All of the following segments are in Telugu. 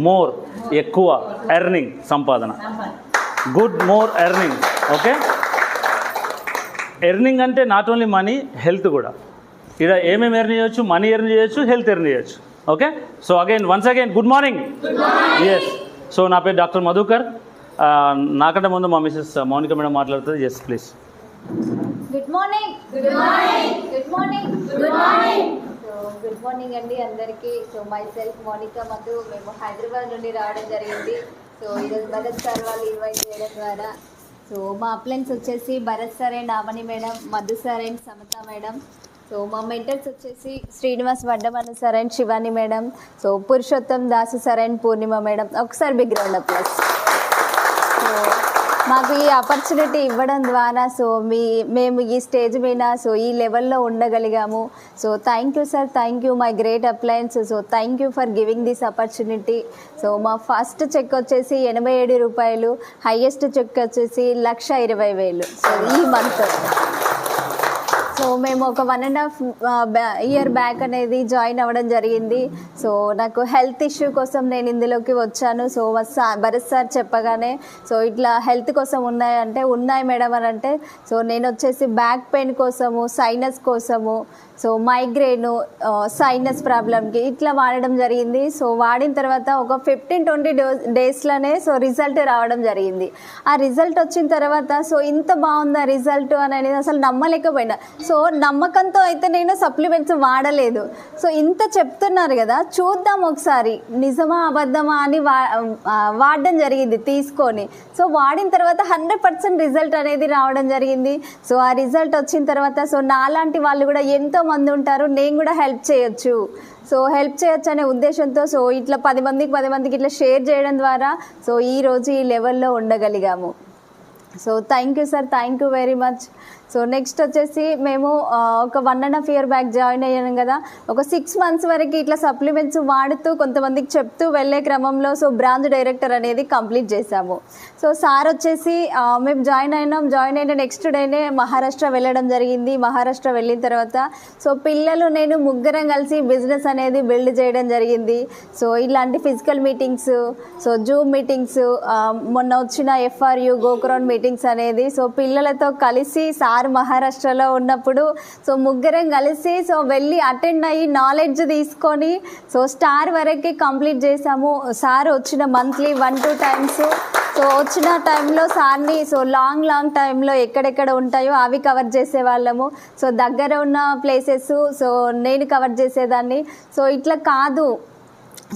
మోర్ ఎక్కువ ఎర్నింగ్ సంపాదన, good more earning. Okay, earning అంటే నాట్ ఓన్లీ మనీ, హెల్త్ కూడా. ఇక్కడ ఏమేమి ఎర్న్ చేయొచ్చు? మనీ ఎర్న్ చేయొచ్చు, హెల్త్ ఎర్న్ చేయొచ్చు. Okay, so again once again good morning. Yes, so నా పేరు డాక్టర్ మధుకర్. నాకంటే ముందు మా మిసెస్ మౌనిక మేడం మాట్లాడుతుంది. Yes please. Good morning. Good morning. Good morning. Good morning. So good morning అండి అందరికీ. So myself Mounika Madhu. మేము హైదరాబాద్ నుండి రావడం జరిగింది. సో ఈరోజు భరత్ సార్ వాళ్ళు ఇన్వైట్ చేయడం ద్వారా సో మా అప్లైన్స్ వచ్చేసి Bharat sir and Avani madam, Madhu sir and Samatha madam. So మా మెంటర్స్ వచ్చేసి Srinivas Vaddamanu sir and Shivani madam. So Purushottam Dasu sir and Purnima madam. ఒకసారి big round applause. So మాకు ఈ ఆపర్చునిటీ ఇవ్వడం ద్వారా సో మేము ఈ స్టేజ్ మీద సో ఈ లెవెల్లో ఉండగలిగాము. So thank you sir, thank you my great uplines. So thank you for giving this opportunity. So మా ఫస్ట్ చెక్ వచ్చేసి 87 రూపాయలు, హైయెస్ట్ చెక్ వచ్చేసి 1,20,000. సో ఈ మంత్ సో మేము ఒక 1.5 ఇయర్ బ్యాక్ అనేది జాయిన్ అవ్వడం జరిగింది. సో నాకు హెల్త్ ఇష్యూ కోసం నేను ఇందులోకి వచ్చాను. సో భరత్ సార్ చెప్పగానే సో ఇట్లా హెల్త్ కోసం ఉన్నాయంటే ఉన్నాయి మేడం అని అంటే సో నేను వచ్చేసి బ్యాక్ పెయిన్ కోసము, సైనస్ కోసము, సో మైగ్రేను, సైనస్ ప్రాబ్లంకి ఇట్లా వాడడం జరిగింది. సో వాడిన తర్వాత ఒక 15-20 డేస్లోనే సో రిజల్ట్ రావడం జరిగింది. ఆ రిజల్ట్ వచ్చిన తర్వాత సో ఇంత బాగుందా రిజల్ట్ అని అనేది అసలు నమ్మలేకపోయినా. సో నమ్మకంతో అయితే నేను సప్లిమెంట్స్ వాడలేదు. సో ఇంత చెప్తున్నారు కదా, చూద్దాం ఒకసారి నిజమా అబద్ధమా అని వాడడం జరిగింది తీసుకొని. సో వాడిన తర్వాత 100% రిజల్ట్ అనేది రావడం జరిగింది. సో ఆ రిజల్ట్ వచ్చిన తర్వాత సో నాలాంటి వాళ్ళు కూడా ఎంతో మంది ఉంటారు, నేను కూడా హెల్ప్ చేయొచ్చు. సో హెల్ప్ చేయొచ్చు అనే ఉద్దేశంతో సో ఇట్లా 10 మందికి ఇట్లా షేర్ చేయడం ద్వారా సో ఈరోజు ఈ లెవెల్లో ఉండగలిగాము. So thank you sir, thank you very much. So next వచ్చేసి మేము ఒక 1.5 ఇయర్ బ్యాక్ జాయిన్ అయ్యాను కదా, ఒక 6 మంత్స్ వరకు ఇట్లా సప్లిమెంట్స్ వాడుతూ కొంతమందికి చెప్తూ వెళ్ళే క్రమంలో సో బ్రాంచ్ డైరెక్టర్ అనేది కంప్లీట్ చేశాము. సో సార్ వచ్చేసి మేము జాయిన్ అయిన నెక్స్ట్ డేనే మహారాష్ట్ర వెళ్ళడం జరిగింది. మహారాష్ట్ర వెళ్ళిన తర్వాత సో పిల్లలు నేను ముగ్గురం కలిసి బిజినెస్ అనేది బిల్డ్ చేయడం జరిగింది. సో ఇలాంటి physical meetings, so zoom meetings, మొన్న వచ్చిన FRU గోక్రౌండ్ మీటింగ్స్ అనేది సో పిల్లలతో కలిసి సార్ మహారాష్ట్రలో ఉన్నప్పుడు సో ముగ్గురం కలిసి సో వెళ్ళి అటెండ్ అయ్యి నాలెడ్జ్ తీసుకొని సో స్టార్ వరకు కంప్లీట్ చేసాము. సార్ వచ్చిన మంత్లీ 1-2 టైమ్స్ సో వచ్చిన టైంలో సార్ని సో లాంగ్ టైంలో ఎక్కడెక్కడ ఉంటాయో అవి కవర్ చేసేవాళ్ళము. సో దగ్గర ఉన్న ప్లేసెస్ సో నేను కవర్ చేసేదాన్ని. సో ఇట్లా కాదు,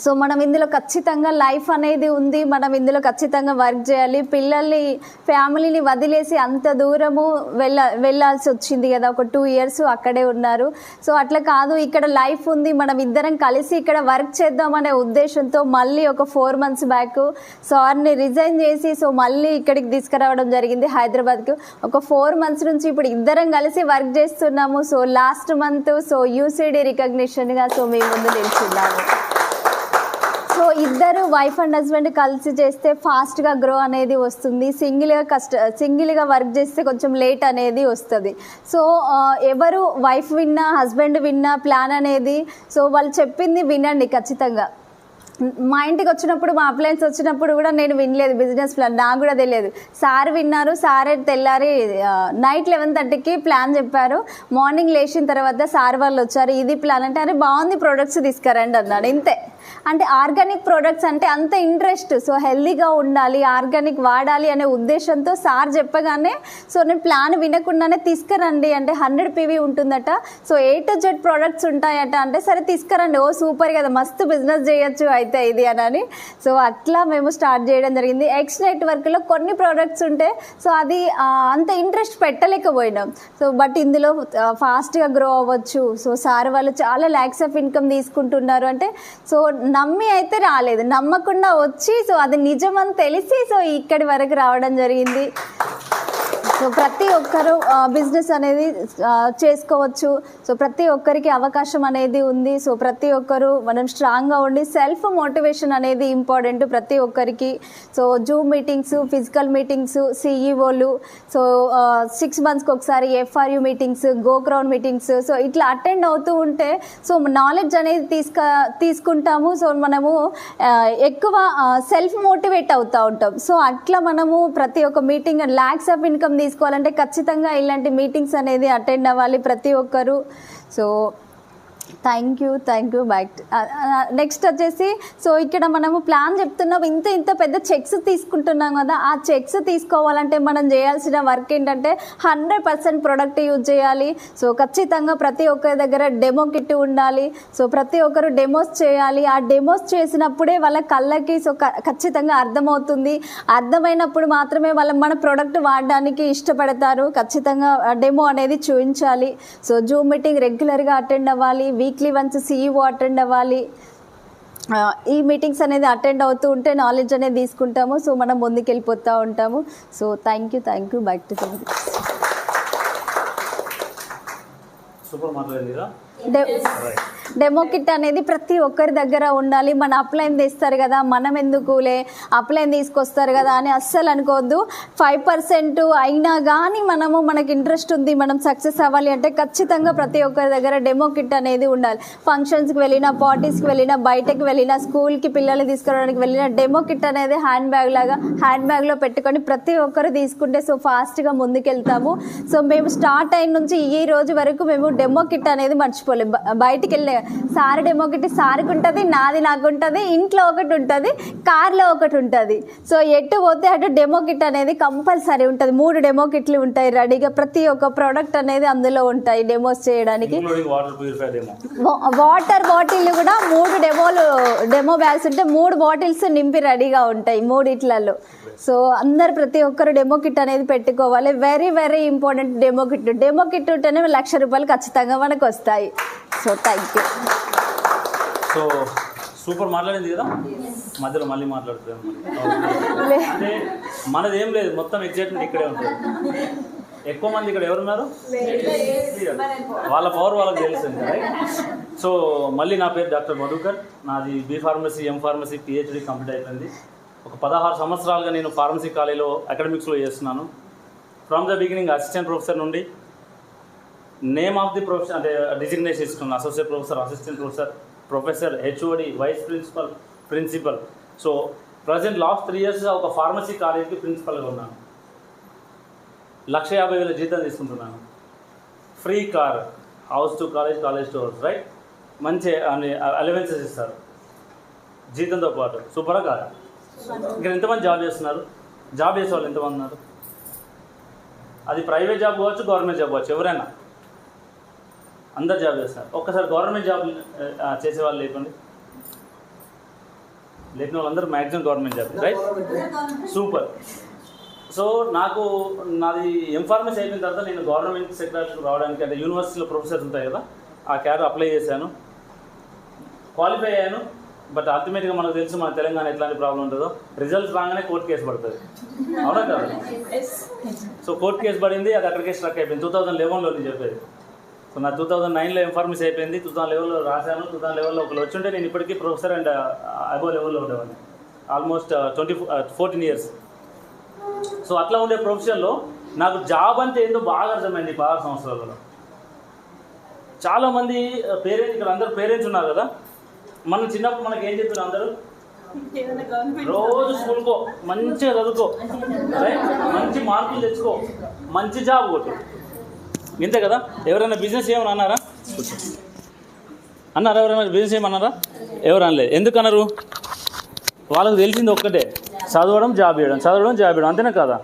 సో మనం ఇందులో ఖచ్చితంగా లైఫ్ అనేది ఉంది, మనం ఇందులో ఖచ్చితంగా వర్క్ చేయాలి. పిల్లల్ని ఫ్యామిలీని వదిలేసి అంత దూరము వెళ్ళాల్సి వచ్చింది కదా, ఒక 2 ఇయర్స్ అక్కడే ఉన్నారు. సో అట్లా కాదు, ఇక్కడ లైఫ్ ఉంది, మనం ఇద్దరం కలిసి ఇక్కడ వర్క్ చేద్దామనే ఉద్దేశంతో మళ్ళీ ఒక 4 మంత్స్ బ్యాక్ సార్ని రిజైన్ చేసి సో మళ్ళీ ఇక్కడికి తీసుకురావడం జరిగింది హైదరాబాద్కు. ఒక 4 మంత్స్ నుంచి ఇప్పుడు ఇద్దరం కలిసి వర్క్ చేస్తున్నాము. So last month so UCD రికగ్నిషన్గా సో మేము ముందు నిల్చున్నాము. సో ఇద్దరు వైఫ్ అండ్ హస్బెండ్ కలిసి చేస్తే ఫాస్ట్గా గ్రో అనేది వస్తుంది. సింగిల్గా వర్క్ చేస్తే కొంచెం లేట్ అనేది వస్తుంది. సో ఎవరు వైఫ్ విన్నా హస్బెండ్ విన్నా ప్లాన్ అనేది సో వాళ్ళు చెప్పింది వినండి ఖచ్చితంగా. మా ఇంటికి వచ్చినప్పుడు మా అప్లయన్స్ వచ్చినప్పుడు కూడా నేను వినలేదు బిజినెస్ ప్లాన్, నాకు కూడా తెలియదు. సార్ విన్నారు. సార్ తెల్లారి నైట్ 11:30కి ప్లాన్ చెప్పారు. మార్నింగ్ లేచిన తర్వాత సార్ వాళ్ళు వచ్చారు, ఇది ప్లాన్ అంటే అరే బాగుంది ప్రొడక్ట్స్ తీసుకురండి అన్నాడు. ఇంతే. అంటే ఆర్గానిక్ ప్రొడక్ట్స్ అంటే అంత ఇంట్రెస్ట్. సో హెల్దీగా ఉండాలి, ఆర్గానిక్ వాడాలి అనే ఉద్దేశంతో సార్ చెప్పగానే సో నేను ప్లాన్ వినకుండానే తీసుకురండి అంటే 100 PV ఉంటుందట, so A to Z products ఉంటాయట అంటే సరే తీసుకురండి. ఓ సూపర్ కదా, మస్తు బిజినెస్ చేయొచ్చు అయితే ఇది అని. సో అట్లా మేము స్టార్ట్ చేయడం జరిగింది. X నెట్వర్క్లో కొన్ని ప్రోడక్ట్స్ ఉంటే సో అది అంత ఇంట్రెస్ట్ పెట్టలేకపోయినాం. సో బట్ ఇందులో ఫాస్ట్గా గ్రో అవ్వచ్చు. సో సార్ వాళ్ళు చాలా lakhs of income తీసుకుంటున్నారు అంటే సో నమ్మి అయితే రాలేదు, నమ్మకుండా వచ్చి సో అది నిజమని తెలిసి సో ఇక్కడి వరకు రావడం జరిగింది. సో ప్రతి ఒక్కరు బిజినెస్ అనేది చేసుకోవచ్చు. సో ప్రతి ఒక్కరికి అవకాశం అనేది ఉంది. సో ప్రతి ఒక్కరు మనం స్ట్రాంగ్గా ఉండి సెల్ఫ్ మోటివేషన్ అనేది ఇంపార్టెంట్ ప్రతి ఒక్కరికి. So zoom meetings, physical meetings, సిఈఓలు, సో 6 monthsకి ఒకసారి FRU meetings, go crowd meetings, so ఇట్లా అటెండ్ అవుతూ ఉంటే సో నాలెడ్జ్ అనేది తీసుకుంటాము. సో మనము ఎక్కువ సెల్ఫ్ మోటివేట్ అవుతూ ఉంటాం. సో అట్లా మనము ప్రతి ఒక్క మీటింగ్ ల్యాక్స్ ఆఫ్ ఇన్కమ్ తీసుకోవాలంటే ఖచ్చితంగా ఇలాంటి మీటింగ్స్ అనేది అటెండ్ అవ్వాలి ప్రతి ఒక్కరు. So thank you back. Next వచ్చేసి సో ఇక్కడ మనము ప్లాన్ చెప్తున్నాం, ఇంత పెద్ద చెక్స్ తీసుకుంటున్నాం కదా. ఆ చెక్స్ తీసుకోవాలంటే మనం చేయాల్సిన వర్క్ ఏంటంటే 100% ప్రోడక్ట్ యూజ్ చేయాలి. సో ఖచ్చితంగా ప్రతి ఒక్కరి దగ్గర డెమో కిట్ ఉండాలి. సో ప్రతి ఒక్కరు డెమోస్ చేయాలి. ఆ డెమోస్ చేసినప్పుడే వాళ్ళ కళ్ళకి సో ఖచ్చితంగా అర్థమవుతుంది. అర్థమైనప్పుడు మాత్రమే మన ప్రోడక్ట్ వాడడానికి ఇష్టపడతారు. ఖచ్చితంగా డెమో అనేది చూపించాలి. సో జూమ్ మీటింగ్ రెగ్యులర్గా అటెండ్ అవ్వాలి. వీక్లీ వన్స్ CEO అటెండ్ అవ్వాలి. ఈ మీటింగ్స్ అనేది అటెండ్ అవుతూ ఉంటే నాలెడ్జ్ అనేది తీసుకుంటాము. సో మనం ముందుకు వెళ్ళిపోతూ ఉంటాము. So thank you back to super మాట్లాడింది. డెమో కిట్ అనేది ప్రతి ఒక్కరి దగ్గర ఉండాలి. మన అప్లైన్ తెస్తారు కదా, మనం ఎందుకులే అప్లైన్ తీసుకొస్తారు కదా అని అస్సలు అనుకోవద్దు. 5% అయినా కానీ మనకి ఇంట్రెస్ట్ ఉంది, మనం సక్సెస్ అవ్వాలి అంటే ఖచ్చితంగా ప్రతి ఒక్కరి దగ్గర డెమో కిట్ అనేది ఉండాలి. ఫంక్షన్స్కి వెళ్ళినా, పార్టీస్కి వెళ్ళినా, బయటకు వెళ్ళినా, స్కూల్కి పిల్లల్ని తీసుకురావడానికి వెళ్ళినా డెమో కిట్ అనేది హ్యాండ్ బ్యాగ్లో పెట్టుకొని ప్రతి ఒక్కరు తీసుకుంటే సో ఫాస్ట్గా ముందుకెళ్తాము. సో మేము స్టార్ట్ అయిన నుంచి ఈ రోజు వరకు మేము డెమో కిట్ అనేది మర్చిపోలేము. బయటికి వెళ్ళే సార్ డెమో కిట్ సార్కి ఉంటుంది, నాది నాకు ఉంటుంది, ఇంట్లో ఒకటి ఉంటుంది, కార్లో ఒకటి ఉంటుంది. సో ఎటు పోతే అటు డెమో కిట్ అనేది కంపల్సరీ ఉంటుంది. 3 డెమో కిట్లు ఉంటాయి రెడీగా. ప్రతి ఒక్క ప్రోడక్ట్ అనేది అందులో ఉంటాయి డెమోస్ చేయడానికి. వాటర్ బాటిల్ కూడా 3 డెమో బ్యాగ్స్ ఉంటాయి. 3 బాటిల్స్ నింపి రెడీగా ఉంటాయి 3 ఇట్లలో. సో అందరు ప్రతి ఒక్కరు డెమో కిట్ అనేది పెట్టుకోవాలి. వెరీ ఇంపార్టెంట్ డెమో కిట్ ఉంటేనే ₹1,00,000 ఖచ్చితంగా మనకు వస్తాయి. So thank you. So super మాట్లాడింది కదా, మధ్యలో మళ్ళీ మాట్లాడుతున్నాం. అంటే మనది ఏం లేదు, మొత్తం ఎగ్జైట్మెంట్ ఇక్కడే ఉంటుంది. ఎక్కువ మంది ఇక్కడ ఎవరున్నారు, వాళ్ళ పవర్ వాళ్ళకి తెలుస్తుంది. రైట్. సో మళ్ళీ నా పేరు డాక్టర్ మధుకర్. నాది B Pharmacy, M Pharmacy, PhD complete అయిపోయింది. ఒక 16 సంవత్సరాలుగా నేను ఫార్మసీ కాలేజీలో అకాడమిక్స్లో చేస్తున్నాను. From the beginning assistant professor నుండి నేమ్ ఆఫ్ ది ప్రొఫెసర్ అంటే డిజిగ్నేషన్ ఇస్తున్నాను. Associate professor, assistant professor, HOD, vice principal. So present last 3 years ఒక ఫార్మసీ కాలేజీకి ప్రిన్సిపల్గా ఉన్నాను. 1,50,000 జీతం తీసుకుంటున్నాను. Free car, house to college, college to house. Right. మంచి అలవెన్సెస్ ఇస్తారు జీతంతో పాటు. సూపరా కాదా? ఇక్కడ ఎంతమంది జాబ్ చేస్తున్నారు? జాబ్ చేసే వాళ్ళు ఎంతమంది ఉన్నారు? అది ప్రైవేట్ జాబ్ కావచ్చు, గవర్నమెంట్ జాబ్ కావచ్చు, ఎవరైనా అందరు జాబ్ చేస్తారు. ఒక్కసారి గవర్నమెంట్ జాబ్ చేసేవాళ్ళు లేకుండా లేని వాళ్ళందరూ maximum government job. Right. Super. So నాది M Pharmacy అయిపోయిన తర్వాత నేను గవర్నమెంట్ సెక్టర్కి రావడానికి అంటే యూనివర్సిటీలో ప్రొఫెసర్స్ ఉంటాయి కదా, ఆ క్యాడర్ అప్లై చేశాను, క్వాలిఫై అయ్యాను. బట్ అల్టిమేట్గా మనకు తెలుసు మన తెలంగాణ ఎట్లాంటి ప్రాబ్లం ఉంటుందో. రిజల్ట్స్ రాగానే కోర్టు కేసు పడుతుంది, అవునా కదా? సో కోర్టు కేసు పడింది, అది అక్కడికే స్ట్రక్ అయిపోయింది. 2011లో నేను చెప్పేది. సో నా 2009లో M Pharmacy అయిపోయింది. 2011లో రాశాను. 2011లో ఒకరు వచ్చుంటే నేను ఇప్పటికీ ప్రొఫెసర్ అండ్ అబోవ్ లెవెల్లో ఉండేవాడిని. Almost 14 years. సో అట్లా ఉండే ప్రొఫెషన్లో నాకు జాబ్ అంటే ఏందో బాగా అర్థమైంది 16 సంవత్సరాలలో. చాలామంది పేరెంట్స్, ఇక్కడ అందరూ పేరెంట్స్ ఉన్నారు కదా, మనం చిన్నప్పుడు మనకి ఏం చెప్పారు అందరూ, రోజు స్కూల్కో, మంచిగా చదువుకో, మంచి మార్కులు తెచ్చుకో, మంచి జాబ్ కొట్టు, ఇంతే కదా. ఎవరైనా బిజినెస్ ఏమని అన్నారా? ఎవరైనా బిజినెస్ ఏమన్నారా? ఎవరు అనలేదు. ఎందుకు అన్నారు? వాళ్ళకి తెలిసింది ఒక్కటే, చదవడం జాబ్ చేయడం, అంతేనా కదా?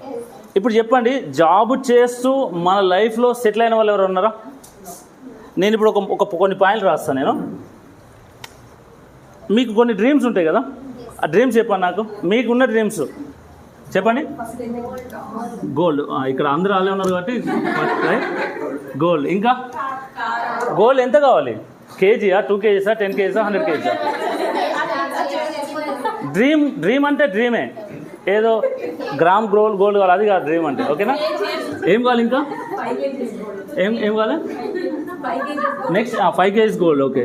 ఇప్పుడు చెప్పండి, జాబ్ చేస్తూ మన లైఫ్లో సెటిల్ అయిన వాళ్ళు ఎవరు ఉన్నారా? నేను ఇప్పుడు కొన్ని పాయింట్లు రాస్తాను. నేను మీకు కొన్ని డ్రీమ్స్ ఉంటాయి కదా, ఆ డ్రీమ్స్ చెప్పండి నాకు. మీకున్న డ్రీమ్స్ చెప్పండి. గోల్డ్, ఇక్కడ అందరూ అలా ఉన్నారు కాబట్టి గోల్డ్. ఇంకా గోల్డ్ ఎంత కావాలి? కేజీయా, 2 kgs, 10 kgs, 100 kgs? డ్రీమ్ అంటే డ్రీమే, ఏదో గ్రామ్ గోల్డ్ కావాలి అది కాదు డ్రీమ్ అంటే. ఓకేనా? ఏం కావాలి ఇంకా ఏం కావాలి next 5 kgs gold. Okay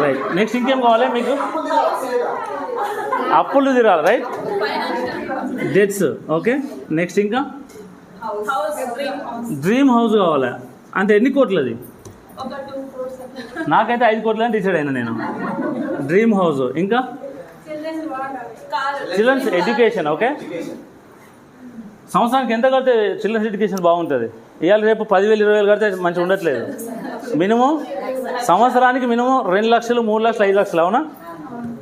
right. Next ఇంకేం కావాలి మీకు? అప్పులు తీరాలి రైట్, డెట్స్. ఓకే నెక్స్ట్ ఇంకా డ్రీమ్ హౌస్ కావాలి. అంటే ఎన్ని కోట్లది? నాకైతే 5 కోట్లని డిసైడ్ అయినా నేను. Dream house. ఇంకా చిల్డ్రన్స్ ఎడ్యుకేషన్. ఓకే సంవత్సరానికి ఎంత కడితే చిల్డ్రన్స్ ఎడ్యుకేషన్ బాగుంటుంది? ఇవాళ రేపు 10,000 20,000 కడితే మంచిగా ఉండట్లేదు. మినిమం సంవత్సరానికి మినిమం 2 లక్షలు 3 లక్షలు 5 లక్షలు అవునా?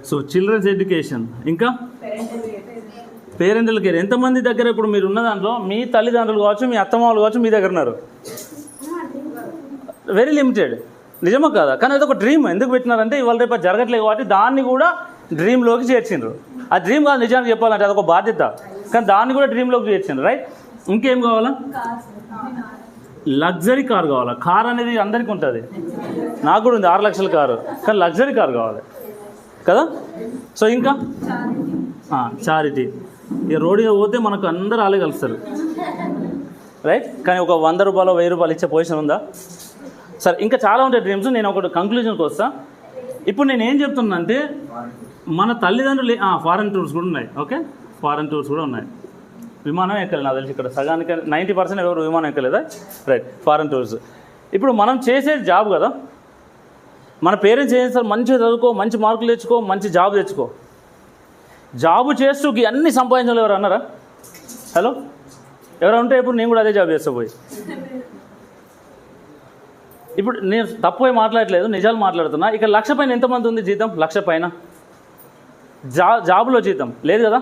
So children's education. ఇంకా పేరెంటల్ కేర్. ఎంతమంది దగ్గర ఇప్పుడు మీరు ఉన్న దాంట్లో మీ తల్లిదండ్రులు కావచ్చు, మీ అత్తమామలు కావచ్చు మీ దగ్గర ఉన్నారు? Very limited. నిజమా కాదా? కానీ అదొక డ్రీమ్. ఎందుకు పెట్టినారంటే ఇవాళ రేపు జరగట్లేదు కాబట్టి దాన్ని కూడా డ్రీమ్లోకి చేర్చిండ్రు. ఆ డ్రీమ్ కాదు నిజానికి చెప్పాలంటే అదొక బాధ్యత, కానీ దాన్ని కూడా డ్రీమ్లోకి చేర్చిండ్రు రైట్. ఇంకేం కావాలా? లగ్జరీ కార్ కావాలా? కార్ అనేది అందరికీ ఉంటుంది, నాకు కూడా ఉంది 6 లక్షల కారు, కానీ లగ్జరీ కార్ కావాలి కదా. సో ఇంకా చారిటీ. ఇక రోడ్డు పోతే మనకు అందరూ ఆలే కలుస్తారు రైట్, కానీ ఒక 100 రూపాయలు 1000 రూపాయలు ఇచ్చే పొజిషన్ ఉందా? సరే ఇంకా చాలా ఉంటాయి డ్రీమ్స్. నేను ఒకటి కంక్లూజన్కి వస్తా. ఇప్పుడు నేను ఏం చెప్తున్నా అంటే మన తల్లిదండ్రులు ఫారెన్ టూర్స్ కూడా ఉన్నాయి. ఓకే ఫారెన్ టూర్స్ కూడా ఉన్నాయి. విమానం ఎక్కలేదు నాకు తెలిసి, ఇక్కడ సగానికి 90% ఎవరు విమానం ఎక్కలేదా? Right, foreign tours. ఇప్పుడు మనం చేసే జాబ్ కదా, మన పేరెంట్స్ ఏం చేస్తారు? మంచిగా చదువుకో, మంచి మార్కులు తెచ్చుకో, మంచి జాబ్ తెచ్చుకో. జాబు చేస్తూ అన్నీ సంపాదించాలి ఎవరు అన్నారా? హలో ఎవరు ఉంటే ఇప్పుడు నేను కూడా అదే జాబ్ చేస్తా పోయి. ఇప్పుడు నేను తప్పు మాట్లాడలేదు, నిజాలు మాట్లాడుతున్నా. ఇక 1,00,000 పైన ఎంతమంది ఉంది జీతం? 1,00,000 పైన జాబులో జీతం లేదు కదా?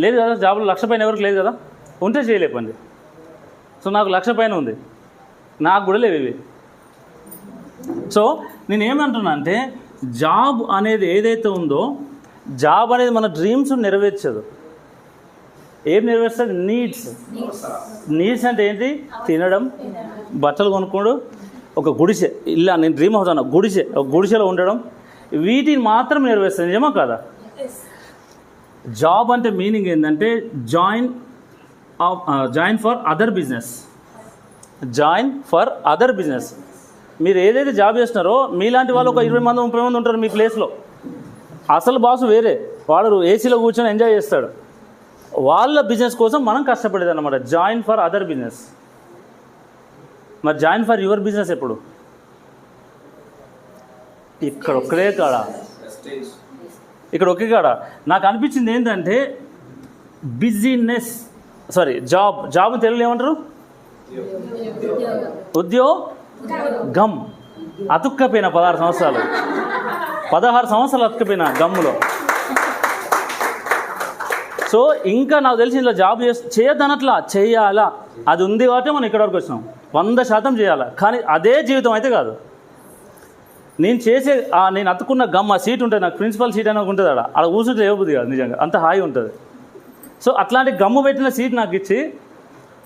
లేదు కదా జాబులో 1,00,000 పైన ఎవరికి లేదు కదా? ఉంటే చేయలేపండి. సో నాకు 1,00,000 పైన ఉంది, నాకు కూడా లేవు ఇవి. సో నేనేమంటున్నా అంటే జాబ్ అనేది ఏదైతే ఉందో, జాబ్ అనేది మన డ్రీమ్స్ నెరవేర్చదు. ఏం నెరవేరుస్తుంది? నీడ్స్ అంటే ఏంటి? తినడం, బట్టలు కొనుక్కోడు, ఒక గుడిసె, ఇలా నేను డ్రీమ్ హౌస్ అన్నా, గుడిసె, ఒక గుడిసెలో ఉండడం, వీటిని మాత్రం నెరవేరుస్తుంది. నిజమా కాదా? జాబ్ అంటే మీనింగ్ ఏంటంటే join for other business. Join for other business. మీరు ఏదైతే జాబ్ చేస్తున్నారో మీలాంటి వాళ్ళు ఒక 20 మంది 30 మంది ఉంటారు మీ ప్లేస్లో. అసలు బాసు వేరే, వాడు ఏసీలో కూర్చొని ఎంజాయ్ చేస్తాడు. వాళ్ళ బిజినెస్ కోసం మనం కష్టపడేది అనమాట. Join for other business. మరి జాయిన్ ఫర్ యువర్ బిజినెస్ ఎప్పుడు? ఇక్కడ ఒక్కడే కాడ, ఇక్కడ ఒకే కాడ. నాకు అనిపించింది ఏంటంటే బిజినెస్, జాబ్ తెలుగులో ఏమంటారు? ఉద్యోగం. అతుక్కపోయిన 16 సంవత్సరాలు అతుక్కపోయిన గమ్ములో. సో ఇంకా నాకు తెలిసి ఇలా జాబ్ చేయొద్దనట్లా, చేయాలా, అది ఉంది కాబట్టి మనం ఇక్కడ వరకు వచ్చినాం. 100% చేయాలా, కానీ అదే జీవితం అయితే కాదు. నేను అతుక్కున్న గమ్, ఆ సీట్ ఉంటుంది, నాకు ప్రిన్సిపల్ సీట్ అనేది ఉంటుంది, ఆడ కూర్చుంటే లేవబుద్ది కాదు నిజంగా, అంత హాయి ఉంటుంది. సో అట్లాంటి గమ్ము పెట్టిన సీట్ నాకు ఇచ్చి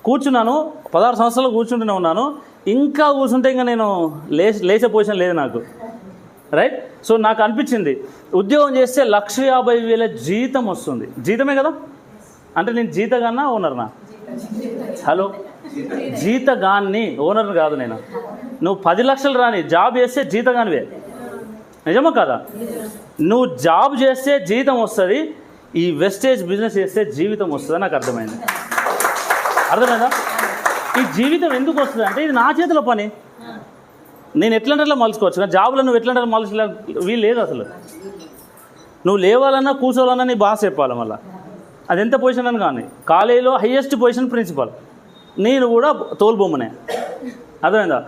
కూర్చున్నాను. 16 సంవత్సరాలు కూర్చుంటూనే ఉన్నాను. ఇంకా కూర్చుంటే ఇంకా నేను లేచే పొజిషన్ లేదు నాకు రైట్. సో నాకు అనిపించింది ఉద్యోగం చేస్తే 1,50,000 జీతం వస్తుంది. జీతమే కదా? అంటే నేను జీతగాన్నా ఓనర్నా? హలో, జీతగాన్ని, ఓనర్ కాదు నేను. నువ్వు 10 లక్షలు రాని జాబ్ చేస్తే జీతగానివే. నిజమా కదా? నువ్వు జాబ్ చేస్తే జీతం వస్తుంది, ఈ వెస్టేజ్ బిజినెస్ చేస్తే జీవితం వస్తుంది. నాకు అర్థమైందా? ఈ జీవితం ఎందుకు వస్తుంది అంటే ఇది నా చేతిలో పని, నేను ఎట్లంటే మలుచుకోవచ్చు. కానీ జాబ్లో నువ్వు ఎట్లంటే మలుచులే వీలు లేదు అసలు. నువ్వు లేవాలన్నా కూర్చోవాలన్నా నీ బాస్ చెప్పాలి. మళ్ళీ అది ఎంత పొజిషన్ అని కానీ, కాలేజీలో హైయెస్ట్ పొజిషన్ ప్రిన్సిపల్, నేను కూడా తోలుబొమ్మనే. అర్థమైందా?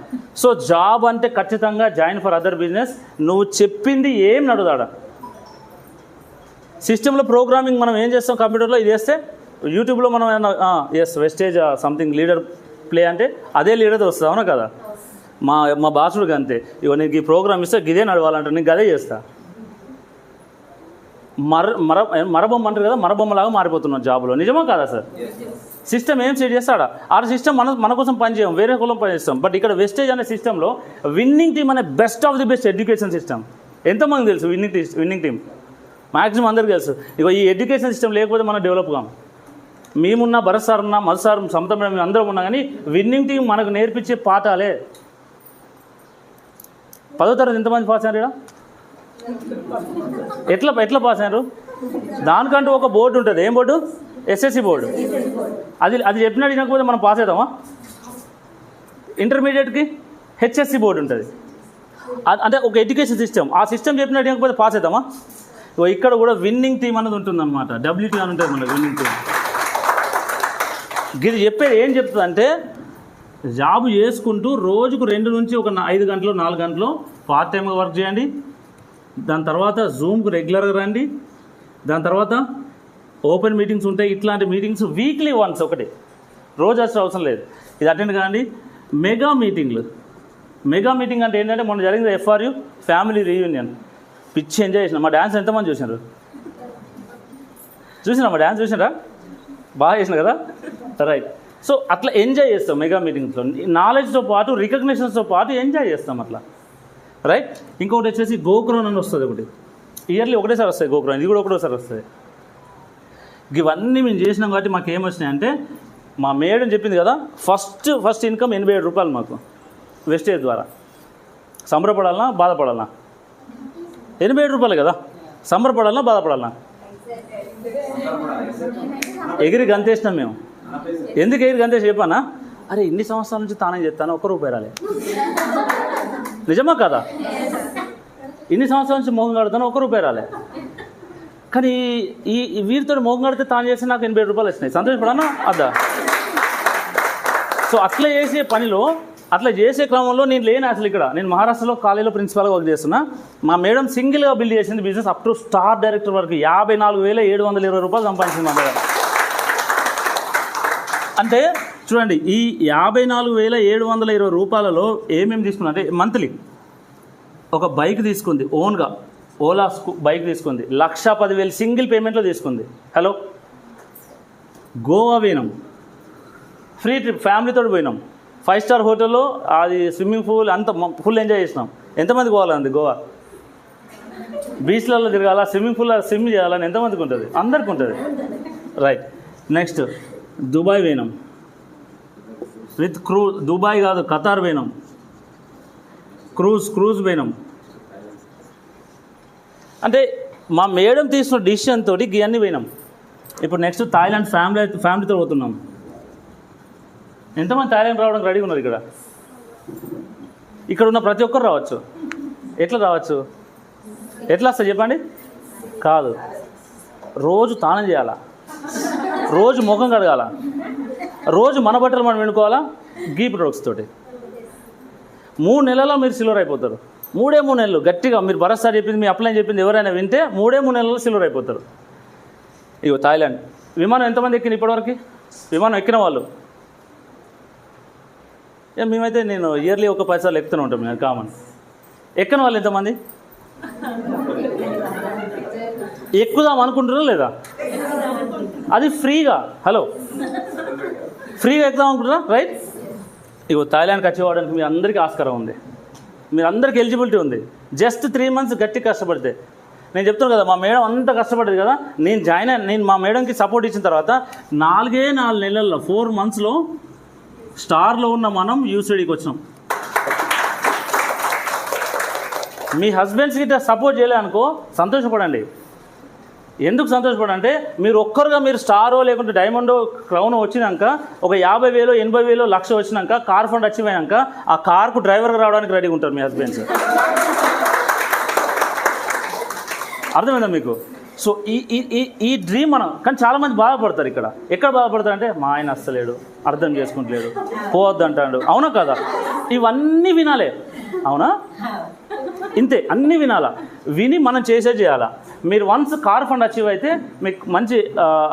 సో జాబ్ అంటే ఖచ్చితంగా జాయిన్ ఫర్ అదర్ బిజినెస్. నువ్వు చెప్పింది ఏం నడుదాడా? సిస్టంలో ప్రోగ్రామింగ్ మనం ఏం చేస్తాం కంప్యూటర్లో, ఇది చేస్తే యూట్యూబ్లో మనం వెస్టేజ్ సంథింగ్ లీడర్ ప్లే అంటే అదే లీడర్ వస్తుంది. అవునా కదా? మా బాసుడికి అంతే, ఇగో నీకు ఈ ప్రోగ్రామ్ ఇస్తే గిదే నడవాలంటే నేను గదే చేస్తా. మరబొమ్మ అంటారు కదా, మరబొమ్మలాగా మారిపోతున్నాం జాబ్లో. నిజమా కాదా సార్? సిస్టమ్ ఏం సెట్ చేస్తాడా? ఆ సిస్టమ్ మన కోసం పనిచేయం, వేరే కులం పనిచేస్తాం. బట్ ఇక్కడ వెస్టేజ్ అనే సిస్టంలో విన్నింగ్ టీమ్ అనే best of the best education system. ఎంతమంది తెలుసు విన్నింగ్ టీమ్? మ్యాక్సిమం అందరికీ తెలుసు. ఇక ఈ ఎడ్యుకేషన్ సిస్టమ్ లేకపోతే మనం డెవలప్ కాం. మేమున్నా భరత్ సార్ ఉన్నా మధు సార్ సమత మేడం మేము అందరం ఉన్నా కానీ విన్నింగ్ టీం మనకు నేర్పించే పాఠాలే. 10వ తరగతి ఎంతమంది పాస్ అయ్యారు? ఎట్లా పాస్ అయ్యారు? దానికంటూ ఒక బోర్డు ఉంటుంది. ఏం బోర్డు? SSC board. అది చెప్పినట్టు వినకపోతే మనం పాస్ అవుతామా? ఇంటర్మీడియట్కి హెచ్ఎస్సి బోర్డు ఉంటుంది. అంటే ఒక ఎడ్యుకేషన్ సిస్టమ్. ఆ సిస్టమ్ చెప్పినట్టు వినకపోతే పాస్ అవుతామా? ఇక్కడ కూడా విన్నింగ్ టీం అనేది ఉంటుందన్నమాట. WT అని ఉంటుంది మన విన్నింగ్ టీం. ఇది చెప్పేది ఏం చెప్తుందంటే జాబ్ చేసుకుంటూ రోజుకు 2 నుంచి ఒక 5 గంటలు 4 గంటలు పార్ట్ టైమ్గా వర్క్ చేయండి. దాని తర్వాత జూమ్కి రెగ్యులర్గా రండి. దాని తర్వాత ఓపెన్ మీటింగ్స్ ఉంటాయి. ఇట్లాంటి మీటింగ్స్ వీక్లీ వన్స్, ఒకటి రోజు వచ్చే అవసరం లేదు. ఇది అటెండ్ కాండి. మెగా మీటింగ్ అంటే ఏంటంటే మొన్న జరిగింది FRU ఫ్యామిలీ రీయూనియన్. పిచ్చి ఎంజాయ్ చేసిన. మా డ్యాన్స్ ఎంతమంది చూసినారు? మా డ్యాన్స్ చూసినారా? బాగా చేసిన కదా, రైట్. సో అట్లా ఎంజాయ్ చేస్తాం మెగా మీటింగ్స్లో. నాలెడ్జ్తో పాటు రికగ్నిషన్స్తో పాటు ఎంజాయ్ చేస్తాం అట్లా, రైట్. ఇంకొకటి వచ్చేసి గోక్రోన్ అని వస్తుంది. ఒకటి ఇయర్లీ ఒకటేసారి వస్తాయి గోక్రోన్. ఇది కూడా ఒకటేసారి వస్తుంది. ఇవన్నీ మేము చేసినాం కాబట్టి మాకు ఏమొచ్చినాయంటే మా మేడం చెప్పింది కదా, ఫస్ట్ ఇన్కమ్ 87 రూపాయలు మాకు వెస్టేజ్ ద్వారా. సంబరపడాలన్నా బాధపడాలన్నా? 87 రూపాయలు కదా. సంబరపడాలన్నా బాధపడాలన్నా? ఎగిరి గంతేసినాం మేము. ఎందుకు ఎగిరి గంతేసి చెప్పానా? అరే ఇన్ని సంవత్సరాల నుంచి తానే చెప్తాను, ₹1 రాలే. నిజమా కదా? ఇన్ని సంవత్సరాల నుంచి మోహం కడతాను, ₹1 రాలే. కానీ ఈ వీరితో మోహం కడితే తాను చేస్తే నాకు 87 రూపాయలు వచ్చినాయి. సంతోషపడానా అద్దా? సో అట్లా చేసే పనిలో, అట్లా చేసే క్రమంలో నేను లేను అసలు. ఇక్కడ నేను మహారాష్ట్రలో కాలేజీలో ప్రిన్సిపాల్గా వర్క్ చేస్తున్నా. మా మేడం సింగిల్గా బిల్డ్ చేసింది business up to star director వరకు 54,720 రూపాయలు సంపాదించింది మా మేడం. అంటే చూడండి, ఈ 54,720 రూపాయలలో ఏమేమి తీసుకున్నా అంటే మంత్లీ ఒక బైక్ తీసుకుంది, ఓన్గా ఓలా బైక్ తీసుకుంది, 1,10,000 సింగిల్ పేమెంట్లో తీసుకుంది. హలో, గోవా పోయినాం, ఫ్రీ ట్రిప్ ఫ్యామిలీతో పోయినాం. 5 స్టార్ హోటల్లో అది స్విమ్మింగ్ పూల్ అంతా ఫుల్ ఎంజాయ్ చేసినాం. ఎంతమంది పోవాలండి గోవా? బీచ్లలో తిరగాల, స్విమ్మింగ్ పూల్లో స్విమ్ చేయాలని ఎంతమందికి ఉంటుంది? అందరికీ ఉంటుంది, రైట్. నెక్స్ట్ దుబాయ్ పోయినాం విత్ క్రూజ్. దుబాయ్ కాదు, ఖతార్ పోయినాం. క్రూజ్ పోయినాం. అంటే మా మేడం తీసుకున్న డిసిషన్ తోటి ఇవన్నీ పోయినాం. ఇప్పుడు నెక్స్ట్ థాయిలాండ్ ఫ్యామిలీతో పోతున్నాం. ఎంతమంది థాయిలాండ్ రావడానికి రెడీగా ఉన్నారు? ఇక్కడ ఉన్న ప్రతి ఒక్కరు రావచ్చు. ఎట్లా రావచ్చు? ఎట్లా వస్తుంది చెప్పండి? కాదు, రోజు స్నానం చేయాలా, రోజు ముఖం కడగాల, రోజు మన బట్టలు మనం వెనుకోవాలా గీ ప్రొడక్ట్స్ తోటి. 3 నెలల్లో మీరు సిల్వర్ అయిపోతారు. 3 నెలలు గట్టిగా మీరు భరత్ సార్ చెప్పింది, మీ అప్లైన్ చెప్పింది ఎవరైనా వింటే 3 నెలల్లో సిల్వర్ అయిపోతారు. ఇగో థాయిలాండ్ విమానం ఎంతమంది ఎక్కిన ఇప్పటివరకు? విమానం ఎక్కిన వాళ్ళు మేమైతే నేను ఇయర్లీ ఒక 10 సార్లు ఎక్కుతూనే ఉంటాం. నేను కామన్. ఎక్కని వాళ్ళు ఎంతమంది? ఎక్కుదాం అనుకుంటున్నారా లేదా? అది ఫ్రీగా. హలో, ఫ్రీగా ఎక్కుదాం అనుకుంటున్నా, రైట్. ఇగో థాయిలాండ్కి వచ్చేవాడానికి మీ అందరికీ ఆస్కారం ఉంది, మీరు అందరికీ ఎలిజిబిలిటీ ఉంది. జస్ట్ 3 మంత్స్ గట్టి కష్టపడితే. నేను చెప్తాను కదా, మా మేడం అంతా కష్టపడ్డది కదా. నేను మా మేడంకి సపోర్ట్ ఇచ్చిన తర్వాత 4 నెలల్లో 4 మంత్స్లో స్టార్లో ఉన్న మనం యూసీడీకి వచ్చినాం. మీ హస్బెండ్స్కి ఇట్లా సపోర్ట్ చేయలేదనుకో సంతోషపడండి. ఎందుకు సంతోషపడంటే మీరు ఒక్కరుగా మీరు స్టారో లేకుంటే డైమండో క్రౌన్ వచ్చినాక ఒక 50,000 80,000 లక్ష వచ్చినాక కార్ ఫండ్ అచీవ్ అయినాక ఆ కార్కు డ్రైవర్గా రావడానికి రెడీగా ఉంటారు మీ హస్బెండ్స్. అర్థమైందా మీకు? సో ఈ డ్రీమ్ మనం. కానీ చాలామంది బాధపడతారు. ఇక్కడ ఎక్కడ బాధపడతారంటే మా ఆయన అస్సలేడు, అర్థం చేసుకుంటలేడు, పోవద్దు అంటాడు. అవునా కదా? ఇవన్నీ వినాలే, అవునా? ఇంతే, అన్నీ వినాలా. విని మనం చేయాలా. మీరు వన్స్ కార్ ఫండ్ అచీవ్ అయితే మీకు మంచి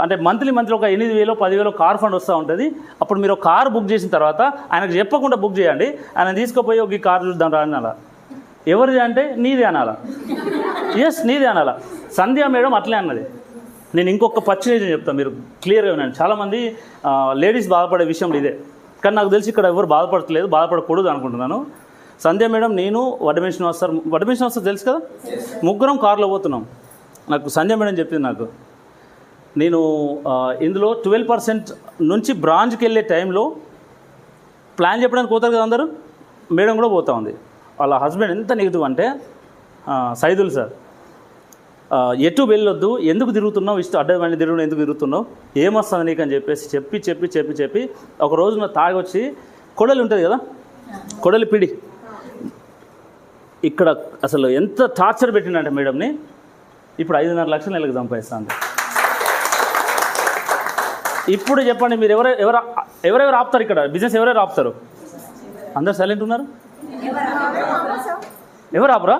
అంటే మంత్లీ ఒక 8,000 10,000 కార్ ఫండ్ వస్తూ ఉంటుంది. అప్పుడు మీరు కార్ బుక్ చేసిన తర్వాత ఆయనకు చెప్పకుండా బుక్ చేయండి. ఆయన తీసుకుపోయి ఒక కార్ చూద్దాం రా అనాలా. ఎవరిది అంటే నీదే అనాలా. ఎస్, నీదే అనాలా. సంధ్యా మేడం అట్లే అన్నది. నేను ఇంకొక పచ్చి చెప్తాను, మీరు క్లియర్గా వినండి. చాలామంది లేడీస్ బాధపడే విషయంలో ఇదే. కానీ నాకు తెలిసి ఇక్కడ ఎవరు బాధపడట్లేదు, బాధపడకూడదు అనుకుంటున్నాను. సంధ్యా మేడం, నేను వడ్డమేష్ శ్రీనివాస్ సార్ తెలుసు కదా, ముగ్గురం కారులో పోతున్నాం. నాకు సంధ్యా మేడం చెప్పింది, నాకు నేను ఇందులో 12% నుంచి బ్రాంచ్కి వెళ్ళే టైంలో ప్లాన్ చెప్పడానికి పోతారు కదా అందరూ, మేడం కూడా పోతా ఉంది. వాళ్ళ హస్బెండ్ ఎంత నెగిటివ్ అంటే, సైదుల్ సార్ ఎటు వెళ్ళొద్దు, ఎందుకు తిరుగుతున్నావు, అడ్డమైన తిరుగుడు ఎందుకు తిరుగుతున్నావు, ఏమొస్తుంది నీకు అని చెప్పి ఒక రోజు నా తాగి వచ్చి కొడలి ఉంటుంది కదా, కొడలి పిడి ఇక్కడ అసలు ఎంత టార్చర్ పెట్టిందంటే మేడంని, ఇప్పుడు 5.5 లక్షలు నెలకు సంపాదిస్తాను. ఇప్పుడు చెప్పండి మీరు ఎవరెవరు ఆపుతారు ఇక్కడ బిజినెస్, ఎవరెవరు ఆపుతారు? అందరు సైలెంట్ ఉన్నారు. ఎవరు ఆపరా?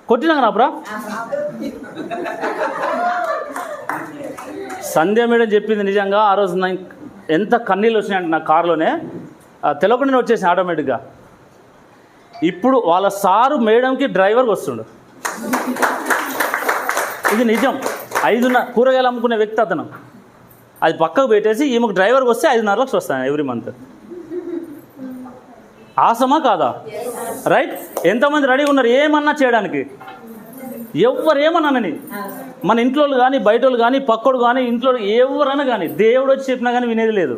కొట్టినాక ఆపరా? సంధ్య మేడం చెప్పింది నిజంగా. ఆ రోజు ఎంత కన్నీళ్ళు వచ్చినాయంటే నా కారులోనే తెలియకుండా వచ్చేసి ఆటోమేటిక్గా. ఇప్పుడు వాళ్ళ సారు మేడంకి డ్రైవర్కి వస్తుండు. ఇది నిజం. 5.5 కూరగాయలు అమ్ముకునే వ్యక్తి అతను. అది పక్కకు పెట్టేసి ఈమెకు డ్రైవర్కి వస్తే 5.5 లక్షలు వస్తాయి ఎవ్రీ మంత్. ఆసమా కాదా? రైట్. ఎంతమంది రెడీగా ఉన్నారు ఏమన్నా చేయడానికి? ఎవరు ఏమన్నానని, మన ఇంట్లో కానీ బయట వాళ్ళు కానీ పక్కోడు కానీ ఇంట్లో ఎవరైనా కానీ దేవుడు వచ్చి చెప్పినా కానీ వినేది లేదు.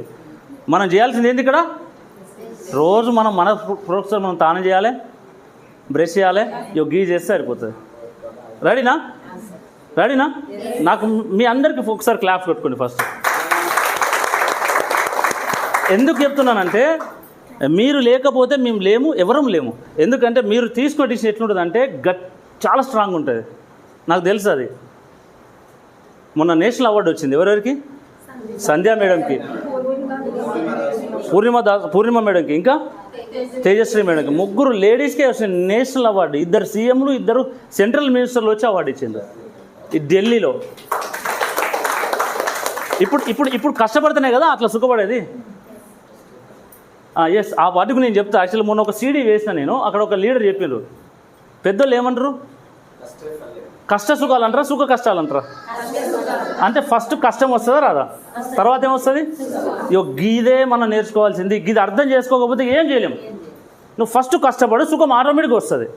మనం చేయాల్సింది ఏంటి ఇక్కడ? రోజు మన ప్రోత్సాహం మనం తానం చేయాలి, బ్రష్ చేయాలి, గీ చేస్తే సరిపోతుంది. రెడీనా? నాకు మీ అందరికీ ఒకసారి క్లాప్స్ కొట్టుకోండి ఫస్ట్. ఎందుకు చెప్తున్నానంటే, మీరు లేకపోతే మేము లేము, ఎవరం లేము. ఎందుకంటే మీరు తీసుకున్న డిసిషన్ ఎట్లుంటుంది అంటే చాలా స్ట్రాంగ్ ఉంటుంది. నాకు తెలుసు అది. మొన్న నేషనల్ అవార్డు వచ్చింది ఎవరెవరికి? సంధ్యా మేడంకి, పూర్ణిమ మేడంకి, ఇంకా తేజశ్రీ మేడంకి, 3 లేడీస్కే వచ్చింది నేషనల్ అవార్డు. 2 సీఎంలు, 2 సెంట్రల్ మినిస్టర్లు వచ్చి అవార్డు ఇచ్చింది ఈ ఢిల్లీలో. ఇప్పుడు కష్టపడితేనే కదా అట్లా సుఖపడేది. ఎస్, ఆ వాటికి నేను చెప్తా. యాక్చువల్లీ మొన్న ఒక సీడీ వేసిన నేను, అక్కడ ఒక లీడర్ చెప్పిండ్రు, పెద్దోళ్ళు ఏమంటారు, కష్ట సుఖాలు అంటారా, సుఖ కష్టాలు అంటారా? అంటే ఫస్ట్ కష్టం వస్తుందా రాదా? తర్వాత ఏమొస్తుంది? గీదే మనం నేర్చుకోవాల్సింది. గీది అర్థం చేసుకోకపోతే ఏం చేయలేము. నువ్వు ఫస్ట్ కష్టపడు, సుఖం ఆటోమేటిక్గా వస్తుంది.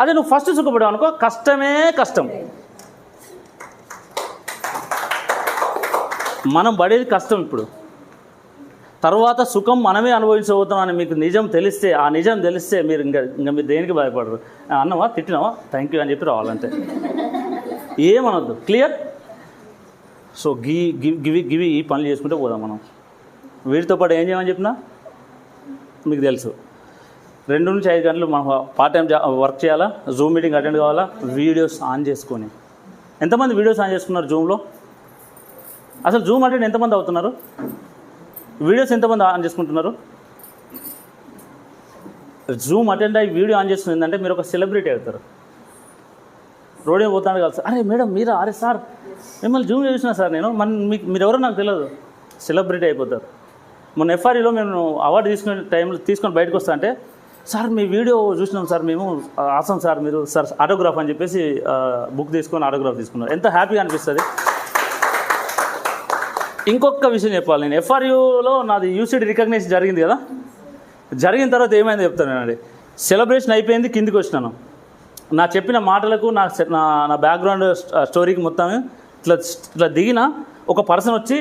అదే నువ్వు ఫస్ట్ సుఖపడావు అనుకో, కష్టమే కష్టం. మనం పడేది కష్టం ఇప్పుడు, తర్వాత సుఖం మనమే అనుభవించబోతామని మీకు నిజం తెలిస్తే, ఆ నిజం తెలిస్తే మీరు ఇంకా మీరు దేనికి భయపడరు. అన్నవా, తిట్టినావా, థ్యాంక్ యూ అని చెప్పి రావాలంటే, ఏమనొద్దు. క్లియర్? సో గివి ఈ పనులు చేసుకుంటే పోదాం మనం. వీటితో పాటు ఏం చేయమని చెప్పినా మీకు తెలుసు. 2 నుంచి 5 గంటలు మనం పార్ట్ టైం వర్క్ చేయాలా, జూమ్ మీటింగ్ అటెండ్ కావాలా, వీడియోస్ ఆన్ చేసుకొని. ఎంతమంది వీడియోస్ ఆన్ చేసుకున్నారు జూమ్లో? అసలు జూమ్ అటెండ్ ఎంతమంది అవుతున్నారు? వీడియోస్ ఎంతమంది ఆన్ చేసుకుంటున్నారు? జూమ్ అటెండ్ అయ్యి వీడియో ఆన్ చేసుకుని ఏంటంటే మీరు ఒక సెలబ్రిటీ అవుతారు. రోడ్డు పోతాను కదా సార్, అరే మేడం మీరా, అరే సార్ మిమ్మల్ని జూమ్ చేసిన సార్ నేను, మీరు ఎవరో నాకు తెలియదు, సెలబ్రిటీ అయిపోతారు. మొన్న ఎఫ్ఆర్ఈలో మేము అవార్డు తీసుకొని బయటకు వస్తా అంటే, సార్ మీ వీడియో చూసినాం సార్ మేము, ఆసం సార్ మీరు సార్ ఆటోగ్రాఫ్ అని చెప్పేసి బుక్ తీసుకొని ఆటోగ్రాఫ్ తీసుకున్నారు. ఎంత హ్యాపీగా అనిపిస్తుంది. ఇంకొక విషయం చెప్పాలి. నేను ఎఫ్ఆర్యూలో నాది యూసీడీ రికగ్నేషన్ జరిగింది కదా, జరిగిన తర్వాత ఏమైందో చెప్తాను నేనండి. సెలబ్రేషన్ అయిపోయింది, కిందికి వచ్చినాను. నా చెప్పిన మాటలకు నా బ్యాక్గ్రౌండ్ స్టోరీకి మొత్తం ఇట్లా దిగిన ఒక పర్సన్ వచ్చి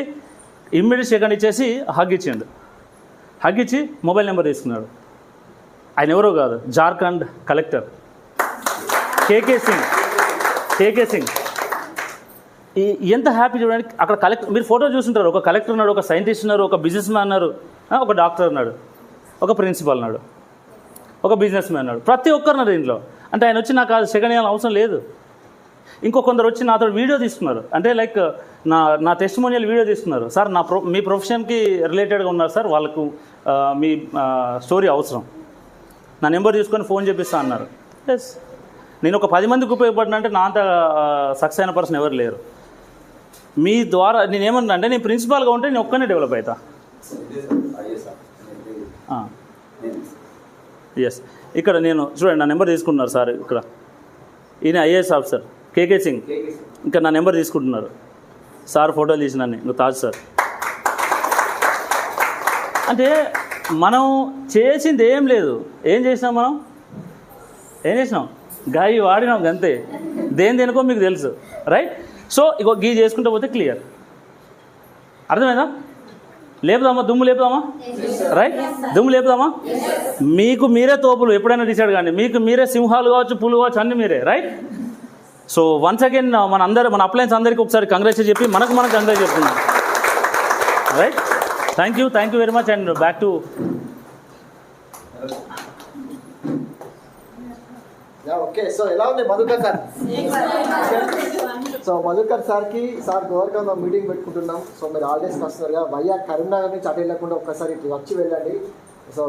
ఇమ్మీడియట్ సెకండ్ ఇచ్చేసి హగ్ ఇచ్చిండు. హగ్ ఇచ్చి మొబైల్ నెంబర్ తీసుకున్నాడు. ఆయన ఎవరో కాదు, జార్ఖండ్ కలెక్టర్ కేకే సింగ్. ఎంత హ్యాపీ చూడండి. అక్కడ కలెక్టర్, మీరు ఫోటో చూస్తుంటారు, ఒక కలెక్టర్ ఉన్నాడు, ఒక సైంటిస్ట్ ఉన్నారు, ఒక బిజినెస్ మ్యాన్ ఉన్నారు, ఒక డాక్టర్ ఉన్నాడు, ఒక ప్రిన్సిపాల్ ఉన్నాడు, ఒక బిజినెస్ మ్యాన్ ఉన్నాడు. ప్రతి ఒక్కరున్నారు దీంట్లో. అంటే ఆయన వచ్చి నాకు అది సెకండ్ ఇయర్ అవసరం లేదు. కొందరు వచ్చి నాతో వీడియో తీసుకున్నారు. అంటే లైక్ నా టెస్టిమోనియల్ వీడియో తీసుకున్నారు. సార్ మీ ప్రొఫెషన్కి రిలేటెడ్గా ఉన్నారు సార్, వాళ్ళకు మీ స్టోరీ అవసరం, నా నెంబర్ తీసుకొని ఫోన్ చేపిస్తా అన్నారు. ఎస్, నేను ఒక 10 మందికి ఉపయోగపడిన అంటే నా అంత సక్సెస్ అయిన పర్సన్ ఎవరు లేరు. మీ ద్వారా నేనేమన్నా అంటే, నేను ప్రిన్సిపాల్గా ఉంటే నేను ఒక్కనే డెవలప్ అవుతా. ఎస్, ఇక్కడ నేను చూడండి నా నెంబర్ తీసుకుంటున్నారు సార్. ఇక్కడ ఈయన ఐఏఎస్ ఆఫీసర్ కేకే సింగ్, ఇంకా నా నెంబర్ తీసుకుంటున్నారు సార్. ఫోటోలు తీసినాన్ని ఇంకా తాజ్ సార్. అంటే మనం చేసింది ఏం లేదు. ఏం చేసినాం మనం? ఏం చేసినాం? గాయి వాడినాం అంతే. దేనికో మీకు తెలుసు, రైట్? సో గీ చేసుకుంటూ పోతే క్లియర్. అర్థమైందా? లేపుదామా? దుమ్ము లేపుదామా? రైట్, దుమ్ము లేపుదామా? మీకు మీరే తోపులు, ఎప్పుడైనా డిసైడ్ కానీ. మీకు మీరే సింహాలు కావచ్చు, పులు కావచ్చు, అన్నీ మీరే. రైట్. సో వన్స్ అగైన్ మన అప్లయన్స్ అందరికీ ఒకసారి కంగ్రాట్స్ చెప్పి మనం కంగ్రాట్స్ చెప్తున్నాం. Right, thank you very much. And back to okay. So ఎలా ఉంది మధుకర్ సార్? సో మధుకర్ సార్కి సార్ గోవర్కంలో మీటింగ్ పెట్టుకుంటున్నాం. సో మీరు హాలిడేస్కి వస్తున్నారు కదా, వైజాగ్ కరీంనగర్ నుంచి అటు వెళ్ళకుండా ఒక్కసారి వచ్చి వెళ్ళండి. సో